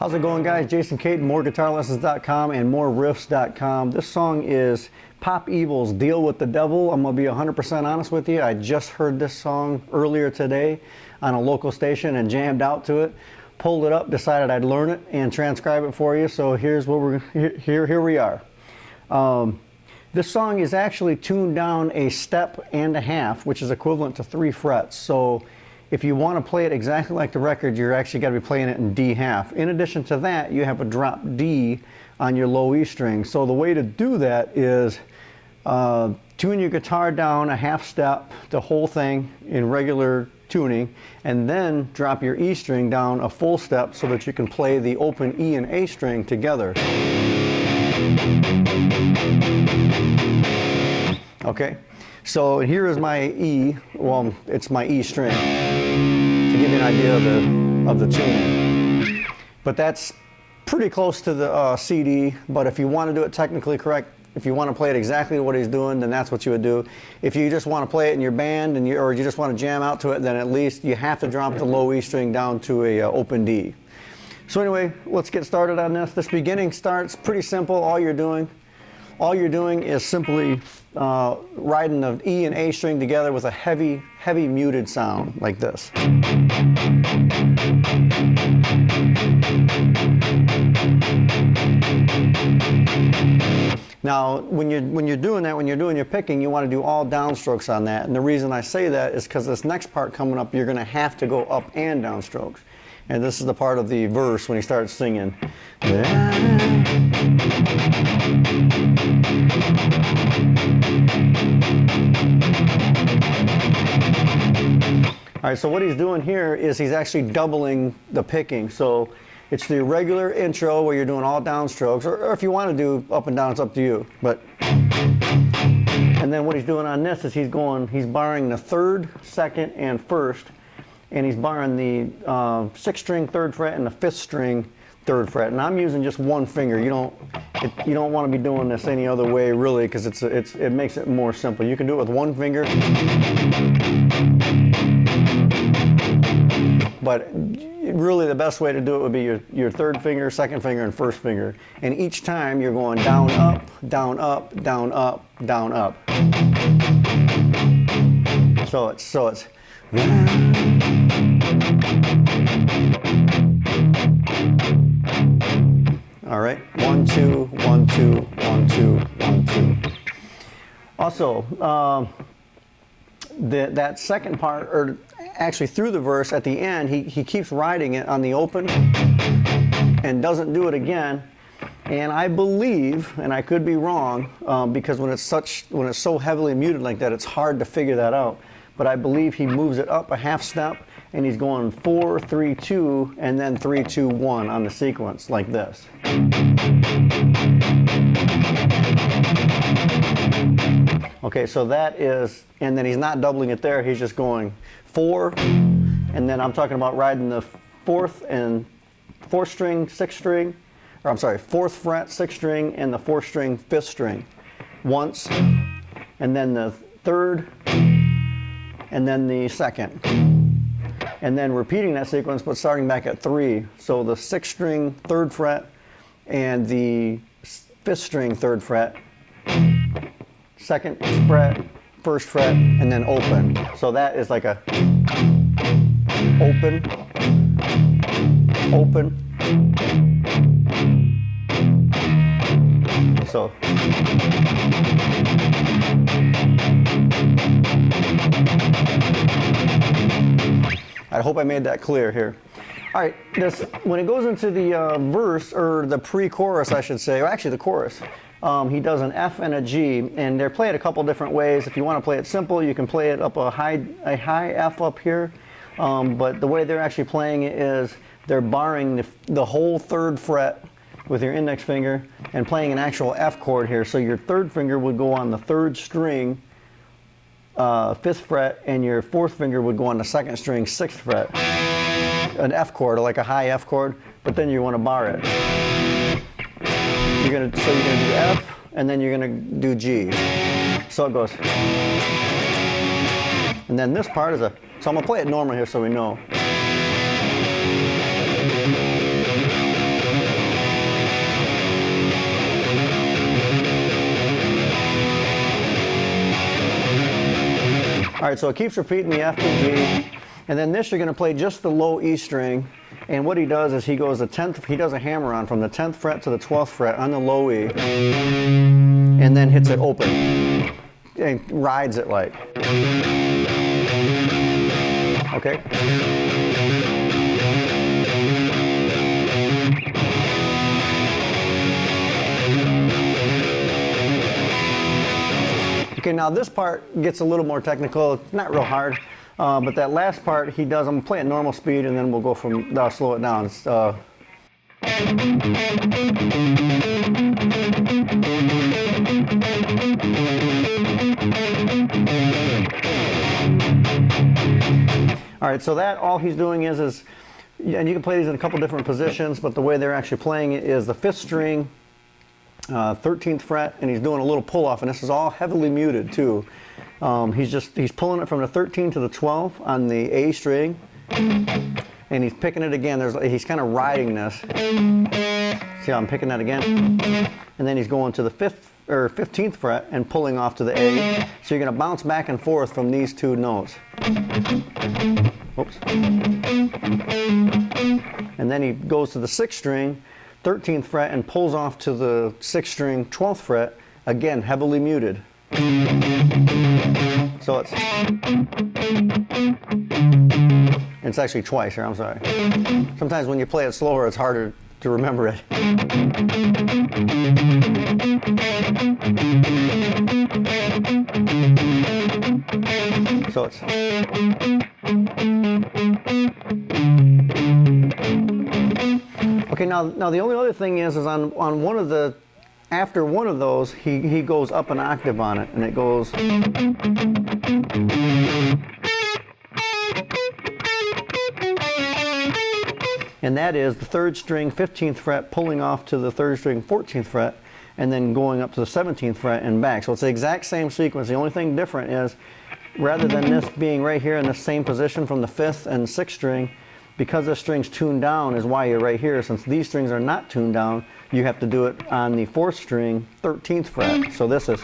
How's it going, guys? Jason Cate, moreguitarlessons.com and moreriffs.com. This song is Pop Evil's Deal with the Devil. I'm going to be 100% honest with you. I just heard this song earlier today on a local station and jammed out to it. Pulled it up, decided I'd learn it and transcribe it for you. So here's what here we are. This song is actually tuned down a step and a half, which is equivalent to 3 frets. So if you want to play it exactly like the record, you're actually got to be playing it in D half. In addition to that, you have a drop D on your low E string. So the way to do that is tune your guitar down a half step, the whole thing in regular tuning, and then drop your E string down a full step so that you can play the open E and A string together. Okay, so here is my E. Well, it's my E string, to give you an idea of the tuning. But that's pretty close to the CD. But if you want to do it technically correct, if you want to play it exactly what he's doing, then that's what you would do. If you just want to play it in your band or you just want to jam out to it, then at least you have to drop the low E string down to a open D. So anyway, let's get started on this. This beginning starts pretty simple. All you're doing is simply riding the E and A string together with a heavy muted sound like this. Now, when you're doing that, when you're doing your picking, you want to do all downstrokes on that. And the reason I say that is because this next part coming up, you're going to have to go up and downstrokes. And this is the part of the verse when he starts singing. All right, so what he's doing here is he's actually doubling the picking. So it's the regular intro where you're doing all downstrokes, or if you want to do up and down, it's up to you. And then what he's doing on this is he's barring the 3rd, 2nd, and 1st, and he's barring the 6th string 3rd fret and the 5th string 3rd fret. And I'm using just one finger. You don't want to be doing this any other way, really, because it makes it more simple. You can do it with one finger, but really the best way to do it would be your 3rd finger, 2nd finger, and 1st finger. And each time you're going down, up, down, up, down, up, down, up. So it's all right, 1, 2, 1, 2, 1, 2, 1, 2. Also, that second part, or actually through the verse at the end, he keeps riding it on the open and doesn't do it again. And I believe, and I could be wrong, because when it's so heavily muted like that, it's hard to figure that out. But I believe he moves it up a half step, and he's going 4, 3, 2, and then 3, 2, 1 on the sequence like this. Okay, so that is, and then he's not doubling it there, he's just going 4, and then I'm talking about riding the 4th string, 6th string, or I'm sorry, 4th fret, 6th string, and the 4th string, 5th string once, and then the 3rd, and then the 2nd. And then repeating that sequence, but starting back at 3. So the 6th string, 3rd fret, and the 5th string, 3rd fret, 2nd fret, 1st fret, and then open. So that is like a open, open. So I hope I made that clear here. All right, when it goes into the verse, or the pre-chorus, I should say, or actually the chorus, he does an F and a G, and they're played a couple different ways. If you want to play it simple, you can play it up a high F up here, but the way they're actually playing it is they're barring the whole 3rd fret with your index finger and playing an actual F chord here. So your 3rd finger would go on the 3rd string, 5th fret, and your 4th finger would go on the 2nd string, 6th fret. An F chord, or like a high F chord, but then you want to bar it. So you're gonna do F, and then you're gonna do G. So it goes. And then this part is so I'm gonna play it normal here so we know. right, so it keeps repeating the F to G, and then this you're going to play just the low E string, and what he does is he goes the 10th, he does a hammer-on from the 10th fret to the 12th fret on the low E, and then hits it open, and rides it like. Okay? Okay, now this part gets a little more technical. It's not real hard, but that last part he does, I'm going to play at normal speed and then we'll go from, slow it down. It's, all right, so that all he's doing is, and you can play these in a couple different positions, but the way they're actually playing it is the 5th string, 13th fret, and he's doing a little pull off, and this is all heavily muted too. He's pulling it from the 13 to the 12 on the A string, and he's picking it again. He's kind of riding this. See how I'm picking that again? And then he's going to the 5th or 15th fret and pulling off to the A. So you're going to bounce back and forth from these two notes. Oops. And then he goes to the 6th string, 13th fret, and pulls off to the 6th string, 12th fret, again heavily muted. So it's actually twice here, I'm sorry. Sometimes when you play it slower, it's harder to remember it. So it's. Okay, now the only other thing is on one of the, after one of those, he goes up an octave on it, and it goes. And that is the 3rd string, 15th fret, pulling off to the 3rd string, 14th fret, and then going up to the 17th fret and back. So it's the exact same sequence. The only thing different is, rather than this being right here in the same position from the 5th and 6th string, because this string's tuned down is why you're right here. Since these strings are not tuned down, you have to do it on the 4th string, 13th fret. So this is.